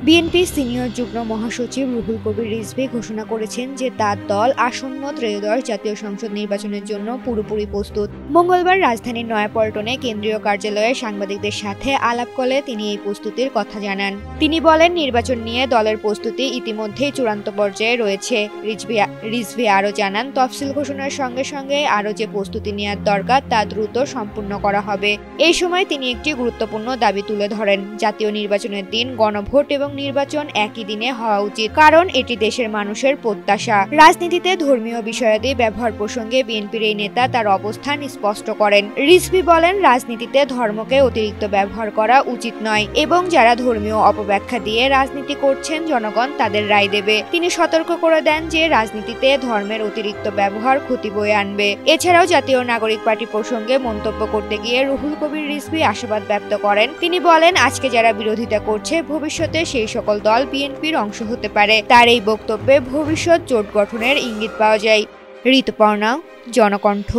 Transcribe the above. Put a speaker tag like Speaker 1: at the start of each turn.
Speaker 1: বিএনপির সিনিয়র যুগ্ম মহাসচিব রুহুল কবির রিজভী ঘোষণা করেছেন যে তার দল আসন্ন ত্রয়োদশ জাতীয় সংসদ নির্বাচনের জন্য পুরোপুরি প্রস্তুত। মঙ্গলবার রাজধানীর নয়াপল্টনে কেন্দ্রীয় কার্যালয়ে সাংবাদিকদের সাথে আলাপকালে তিনি এই প্রস্তুতির কথা জানান। তিনি বলেন, নির্বাচন নিয়ে দলের প্রস্তুতি ইতিমধ্যেই চূড়ান্ত পর্যায়ে রয়েছে। রিজভী আরও জানান, তফসিল ঘোষণার সঙ্গে সঙ্গে আরও যে প্রস্তুতি নেওয়ার দরকার তা দ্রুত সম্পূর্ণ করা হবে। এই সময় তিনি একটি গুরুত্বপূর্ণ দাবি তুলে ধরেন, জাতীয় নির্বাচনের দিন গণভোট এবং নির্বাচন একই দিনে হওয়া উচিত, কারণ এটি দেশের মানুষের প্রত্যাশা। রাজনীতিতে ধর্মীয় বিষয়াদি ব্যবহার প্রসঙ্গে বিএনপির এই নেতা তার অবস্থান স্পষ্ট করেন। রিজভী বলেন, রাজনীতিতে ধর্মকে অতিরিক্ত ব্যবহার করা উচিত নয় এবং যারা ধর্মীয় অপব্যাখ্যা দিয়ে রাজনীতি করছেন জনগণ তাদের রায় দেবে। তিনি সতর্ক করে দেন যে রাজনীতিতে ধর্মের অতিরিক্ত ব্যবহার ক্ষতি বয়ে আনবে। এছাড়াও জাতীয় নাগরিক পার্টি প্রসঙ্গে মন্তব্য করতে গিয়ে রুহুল কবির রিজভী আশাবাদ ব্যক্ত করেন। তিনি বলেন, আজকে যারা বিরোধিতা করছে ভবিষ্যতে সেই সকল দল বিএনপির অংশ হতে পারে। তার এই বক্তব্যে ভবিষ্যৎ জোট গঠনের ইঙ্গিত পাওয়া যায়। ঋতুপর্ণা, জনকণ্ঠ।